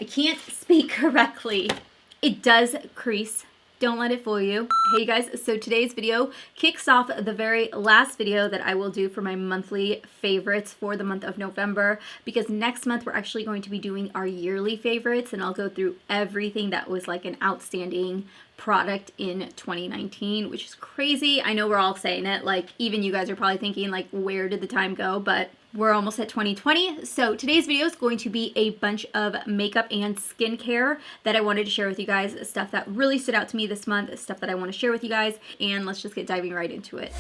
I can't speak correctly. It does crease. Don't let it fool you. Hey guys, so today's video kicks off the very last video that I will do for my monthly favorites for the month of November, because next month we're actually going to be doing our yearly favorites, and I'll go through everything that was like an outstanding product in 2019, which is crazy. I know we're all saying it, like even you guys are probably thinking like, where did the time go? But we're almost at 2020. So today's video is going to be a bunch of makeup and skincare that I wanted to share with you guys, stuff that really stood out to me this month, stuff that I want to share with you guys, and let's just get diving right into it.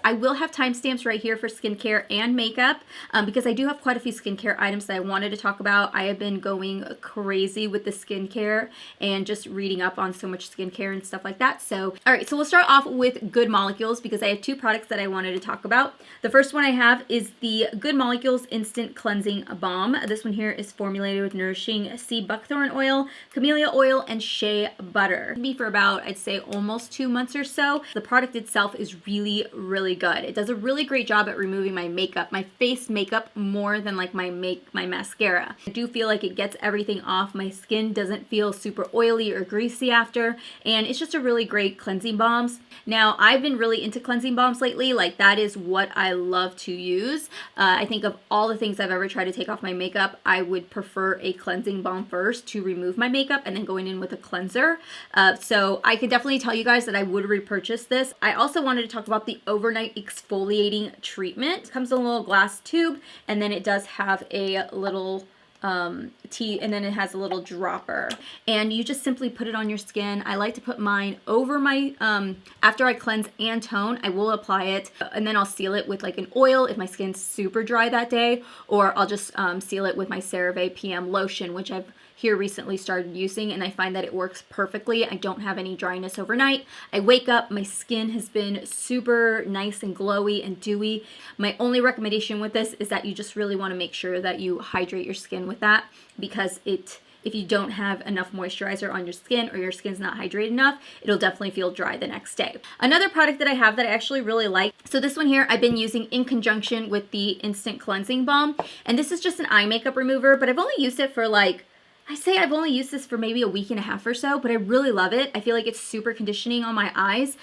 I will have timestamps right here for skincare and makeup because I do have quite a few skincare items that I wanted to talk about. I have been going crazy with the skincare and just reading up on so much skincare and stuff like that. So, all right, so we'll start off with Good Molecules because I have two products that I wanted to talk about. The first one I have is the Good Molecules Instant Cleansing Balm. This one here is formulated with nourishing sea buckthorn oil, camellia oil, and shea butter. It'll be for about, I'd say, almost 2 months or so. The product itself is really good. It does a really great job at removing my makeup, my face makeup, more than like my mascara. I do feel like it gets everything off. My skin doesn't feel super oily or greasy after, and it's just a really great cleansing balm. Now, I've been really into cleansing balms lately. Like, that is what I love to use. I think of all the things I've ever tried to take off my makeup, I would prefer a cleansing balm first to remove my makeup and then going in with a cleanser. So I could definitely tell you guys that I would repurchase this. I also wanted to talk about the overnight exfoliating treatment. It comes in a little glass tube, and then it does have a little tea, and then it has a little dropper, and you just simply put it on your skin. I like to put mine over my after I cleanse and tone. I will apply it, and then I'll seal it with like an oil if my skin's super dry that day, or I'll just seal it with my CeraVe PM lotion, which I've here recently started using, and I find that it works perfectly. I don't have any dryness overnight. I wake up, my skin has been super nice and glowy and dewy. My only recommendation with this is that you just really want to make sure that you hydrate your skin with that, because if you don't have enough moisturizer on your skin, or your skin's not hydrated enough, it'll definitely feel dry the next day. Another product that I have that I actually really like, so this one here I've been using in conjunction with the Instant Cleansing Balm, and this is just an eye makeup remover, but I've only used it for like, I say I've only used this for maybe a week and a half or so, but I really love it. I feel like it's super conditioning on my eyes.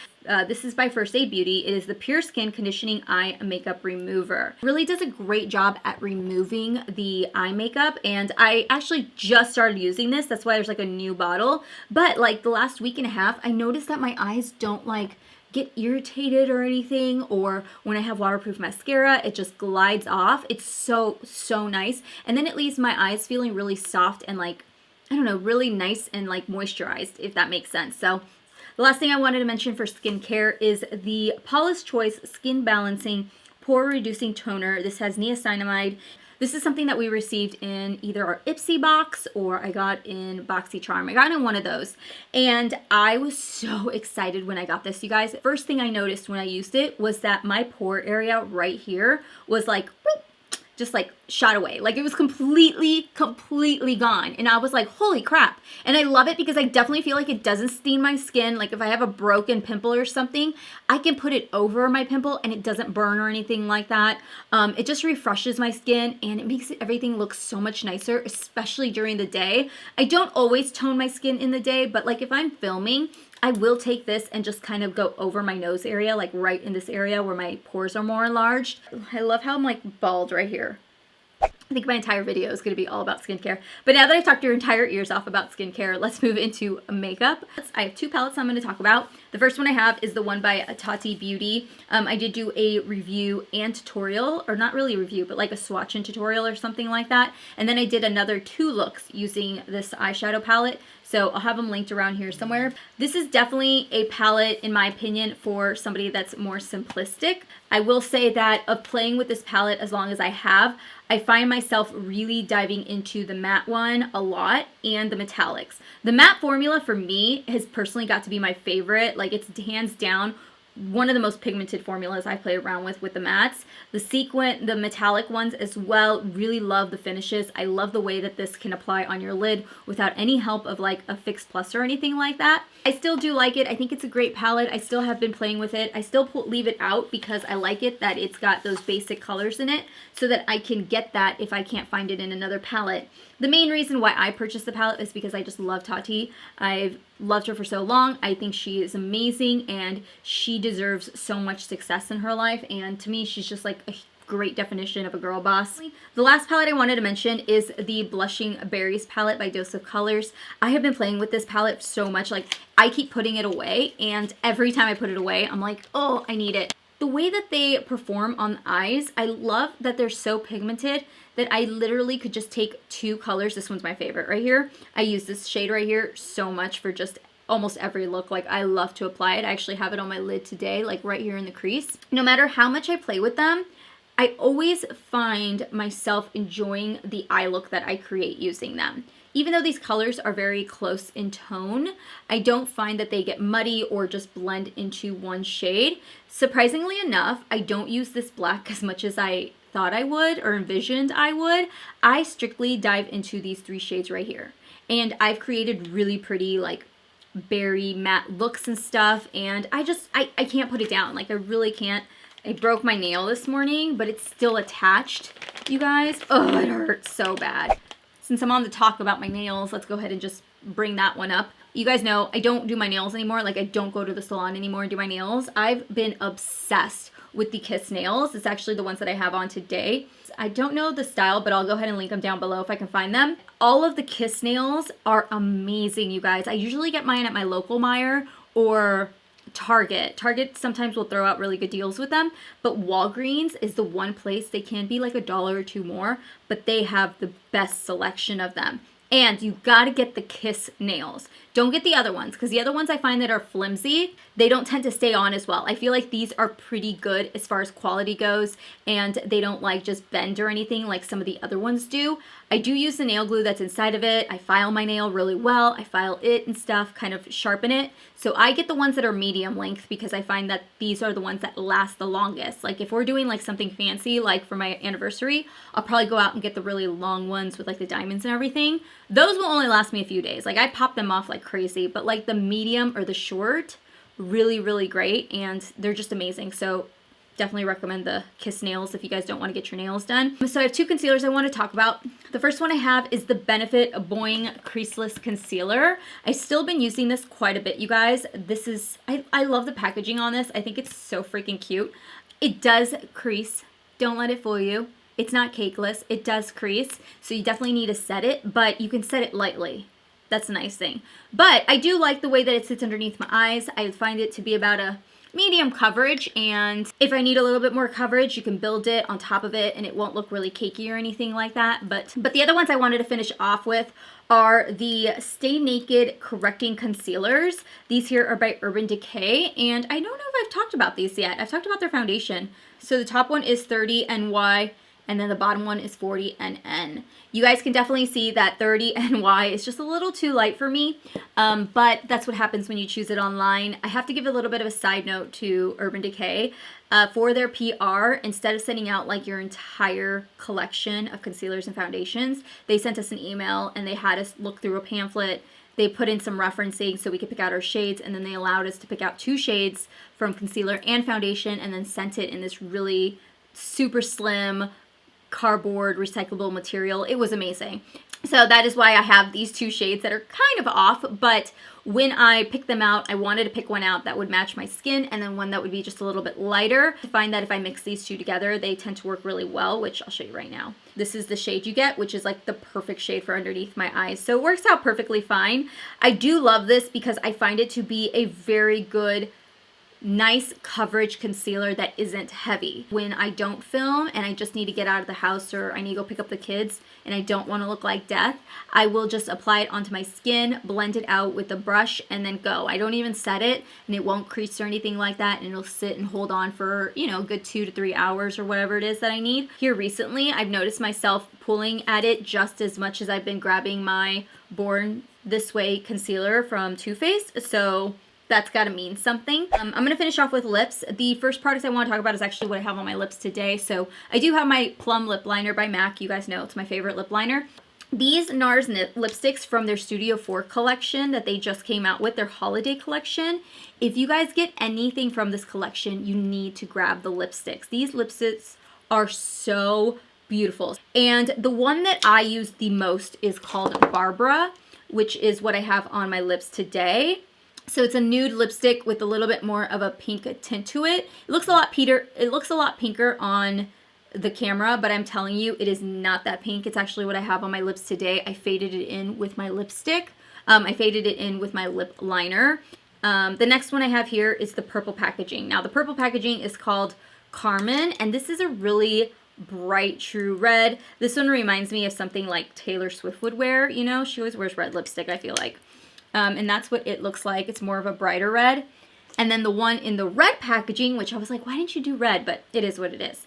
This is by First Aid Beauty. It is the Pure Skin Conditioning Eye Makeup Remover. It really does a great job at removing the eye makeup, and I actually just started using this. That's why there's like a new bottle. But like the last week and a half, I noticed that my eyes don't like get irritated or anything, or when I have waterproof mascara, it just glides off. It's so nice, and then it leaves my eyes feeling really soft and like, I don't know, really nice and like moisturized, if that makes sense. So the last thing I wanted to mention for skincare is the PAULAS Choice Skin Balancing Pore Reducing Toner. This has niacinamide. This is something that we received in either our Ipsy box, or I got in BoxyCharm. I got in one of those, and I was so excited when I got this, you guys. First thing I noticed when I used it was that my pore area right here was like, whoop, just like shot away. Like it was completely gone. And I was like, holy crap. And I love it because I definitely feel like it doesn't stain my skin. Like if I have a broken pimple or something, I can put it over my pimple and it doesn't burn or anything like that. It just refreshes my skin, and it makes everything look so much nicer, especially during the day. I don't always tone my skin in the day, but like if I'm filming, I will take this and just kind of go over my nose area, like right in this area where my pores are more enlarged. I love how I'm like bald right here. I think my entire video is going to be all about skincare. But now that I've talked your entire ears off about skincare, let's move into makeup. I have two palettes I'm going to talk about. The first one I have is the one by TATI Beauty. I did do a review and tutorial, or not really a review, but like a swatch and tutorial or something like that. And then I did another 2 looks using this eyeshadow palette. So I'll have them linked around here somewhere. This is definitely a palette, in my opinion, for somebody that's more simplistic. I will say that of playing with this palette as long as I have, I find myself really diving into the matte one a lot and the metallics. The matte formula for me has personally got to be my favorite. Like, it's hands down one of the most pigmented formulas I play around with the mattes. The sequin, the metallic ones as well, really love the finishes. I love the way that this can apply on your lid without any help of like a Fix Plus or anything like that. I still do like it. I think it's a great palette. I still have been playing with it. I still leave it out because I like it that it's got those basic colors in it so that I can get that if I can't find it in another palette. The main reason why I purchased the palette is because I just love Tati. I've loved her for so long. I think she is amazing and she deserves so much success in her life, and to me she's just like a great definition of a girl boss. The last palette I wanted to mention is the Blushing Berries palette by Dose of Colors. I have been playing with this palette so much, like I keep putting it away, and every time I put it away I'm like, oh, I need it. The way that they perform on the eyes, I love that they're so pigmented that I literally could just take two colors. This one's my favorite right here. I use this shade right here so much for just almost every look. Like, I love to apply it. I actually have it on my lid today, like right here in the crease. No matter how much I play with them, I always find myself enjoying the eye look that I create using them. Even though these colors are very close in tone, I don't find that they get muddy or just blend into one shade. Surprisingly enough, I don't use this black as much as I thought I would or envisioned I would. I strictly dive into these three shades right here. And I've created really pretty like berry matte looks and stuff, and I can't put it down. Like, I really can't. I broke my nail this morning, but it's still attached, you guys. Oh, it hurts so bad. Since I'm on the talk about my nails, let's go ahead and just bring that one up. You guys know I don't do my nails anymore. Like, I don't go to the salon anymore and do my nails. I've been obsessed with the Kiss nails. It's actually the ones that I have on today. I don't know the style, but I'll go ahead and link them down below if I can find them. All of the Kiss nails are amazing, you guys. I usually get mine at my local Meijer or Target. Target sometimes will throw out really good deals with them, but Walgreens is the one place. They can be like $1 or $2 more, but they have the best selection of them. And you gotta get the Kiss nails. Don't get the other ones, because the other ones I find that are flimsy, they don't tend to stay on as well. I feel like these are pretty good as far as quality goes, and they don't like just bend or anything like some of the other ones do. I do use the nail glue that's inside of it. I file my nail really well. I file it and stuff, kind of sharpen it. So I get the ones that are medium length because I find that these are the ones that last the longest. Like, if we're doing like something fancy, like for my anniversary, I'll probably go out and get the really long ones with like the diamonds and everything. Those will only last me a few days. Like, I pop them off like crazy, but like the medium or the short, really, really great, and they're just amazing. So definitely recommend the Kiss nails if you guys don't want to get your nails done. So I have two concealers I want to talk about. The first one I have is the Benefit BOI-OING Creaseless Concealer. I've still been using this quite a bit, you guys. This is, I love the packaging on this. I think it's so freaking cute. It does crease. Don't let it fool you. It's not cakeless. It does crease, so you definitely need to set it, but you can set it lightly. That's a nice thing. But I do like the way that it sits underneath my eyes. I find it to be about a medium coverage, and if I need a little bit more coverage, you can build it on top of it and it won't look really cakey or anything like that. But the other ones I wanted to finish off with are the Stay Naked Correcting Concealers. These here are by Urban Decay, and I don't know if I've talked about these yet. I've talked about their foundation. So the top one is 30 NY, and then the bottom one is 40 NN. You guys can definitely see that 30 NY is just a little too light for me, but that's what happens when you choose it online. I have to give a little bit of a side note to Urban Decay. For their PR, instead of sending out like your entire collection of concealers and foundations, they sent us an email and they had us look through a pamphlet. They put in some referencing so we could pick out our shades, and then they allowed us to pick out 2 shades from concealer and foundation, and then sent it in this really super slim cardboard recyclable material. It was amazing. So that is why I have these 2 shades that are kind of off, but when I picked them out, I wanted to pick one out that would match my skin, and then one that would be just a little bit lighter. I find that if I mix these 2 together, they tend to work really well, which I'll show you right now. This is the shade you get, which is like the perfect shade for underneath my eyes. So it works out perfectly fine. I do love this because I find it to be a very good, nice coverage concealer that isn't heavy. When I don't film and I just need to get out of the house, or I need to go pick up the kids and I don't want to look like death, I will just apply it onto my skin, blend it out with a brush, and then go. I don't even set it, and it won't crease or anything like that, and it'll sit and hold on for, you know, a good 2 to 3 hours or whatever it is that I need. Here recently, I've noticed myself pulling at it just as much as I've been grabbing my Born This Way concealer from Too Faced, so that's gotta mean something. I'm gonna finish off with lips. The first product I wanna talk about is actually what I have on my lips today. So I do have my Plum Lip Liner by MAC. You guys know it's my favorite lip liner. These NARS lipsticks from their Studio 4 collection that they just came out with, their holiday collection. If you guys get anything from this collection, you need to grab the lipsticks. These lipsticks are so beautiful. And the one that I use the most is called Barbara, which is what I have on my lips today. So it's a nude lipstick with a little bit more of a pink tint to it. It looks a lot pinker on the camera, but I'm telling you, it is not that pink. It's actually what I have on my lips today. I faded it in with my lipstick. I faded it in with my lip liner. The next one I have here is the purple packaging. Now the purple packaging is called Carmen, and this is a really bright true red. This one reminds me of something like Taylor Swift would wear. You know, she always wears red lipstick, I feel like. And that's what it looks like. It's more of a brighter red. And then the one in the red packaging, which I was like, why didn't you do red? But it is what it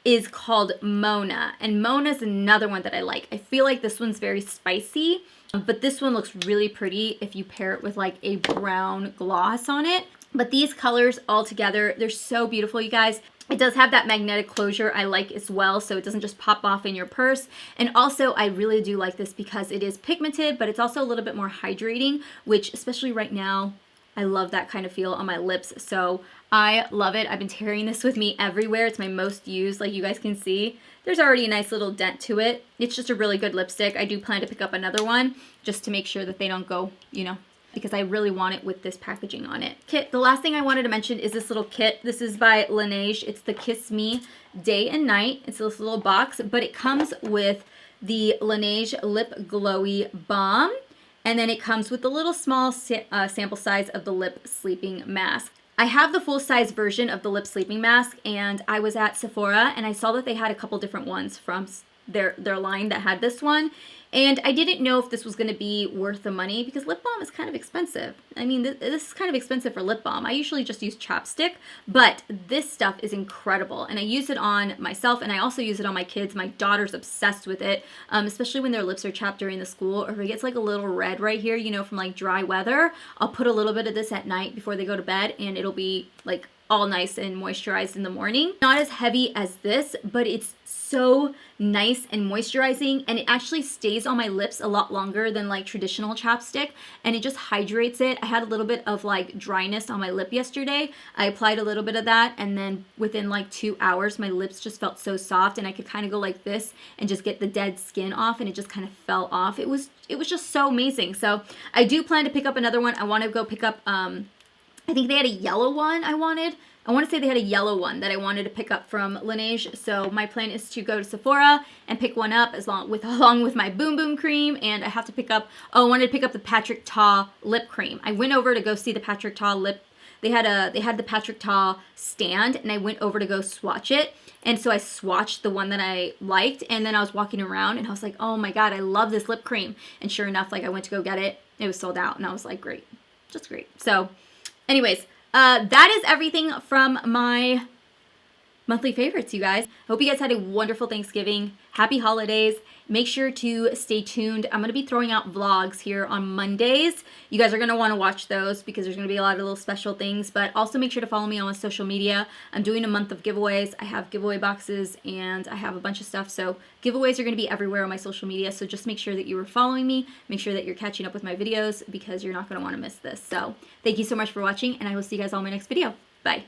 is called Mona. And Mona is another one that I like. I feel like this one's very spicy, but this one looks really pretty if you pair it with like a brown gloss on it. But these colors all together, they're so beautiful, you guys. It does have that magnetic closure I like as well, so it doesn't just pop off in your purse. And also, I really do like this because it is pigmented, but it's also a little bit more hydrating, which especially right now, I love that kind of feel on my lips. So I love it. I've been carrying this with me everywhere. It's my most used, like you guys can see. There's already a nice little dent to it. It's just a really good lipstick. I do plan to pick up another one just to make sure that they don't go, you know, because I really want it with this packaging on it. Kit, the last thing I wanted to mention is this little kit. This is by LANEIGE. It's the Kiss Me Day and Night. It's this little box, but it comes with the LANEIGE Lip Glowy Balm, and then it comes with the little small sample size of the lip sleeping mask. I have the full size version of the lip sleeping mask, and I was at Sephora and I saw that they had a couple different ones from their line that had this one. And I didn't know if this was going to be worth the money because lip balm is kind of expensive. I mean, this is kind of expensive for lip balm. I usually just use chapstick, but this stuff is incredible. And I use it on myself, and I also use it on my kids. My daughter's obsessed with it, especially when their lips are chapped during the school, or if it gets like a little red right here, you know, from like dry weather. I'll put a little bit of this at night before they go to bed, and it'll be like all nice and moisturized in the morning. Not as heavy as this, but it's so nice and moisturizing, and it actually stays on my lips a lot longer than like traditional chapstick, and it just hydrates it. I had a little bit of like dryness on my lip yesterday. I applied a little bit of that, and then within like 2 hours my lips just felt so soft, and I could kind of go like this and just get the dead skin off, and it just kind of fell off. It was just so amazing. So I do plan to pick up another one. I want to go pick up I think they had a yellow one I want to say they had a yellow one that I wanted to pick up from LANEIGE. So my plan is to go to Sephora and pick one up along with my Boom Boom cream. And I have to pick up, I wanted to pick up the Patrick Ta lip cream. I went over to go see the Patrick Ta lip. They had the Patrick Ta stand, and I went over to go swatch it. And so I swatched the one that I liked, and then I was walking around and I was like, oh my God, I love this lip cream. And sure enough, like I went to go get it. It was sold out, and I was like, great, just great. So anyways, that is everything from my monthly favorites, you guys. I hope you guys had a wonderful Thanksgiving. Happy holidays. Make sure to stay tuned. I'm going to be throwing out vlogs here on Mondays. You guys are going to want to watch those because there's going to be a lot of little special things. But also make sure to follow me on social media. I'm doing a month of giveaways. I have giveaway boxes and I have a bunch of stuff. So giveaways are going to be everywhere on my social media. So just make sure that you are following me. Make sure that you're catching up with my videos because you're not going to want to miss this. So thank you so much for watching, and I will see you guys all in my next video. Bye.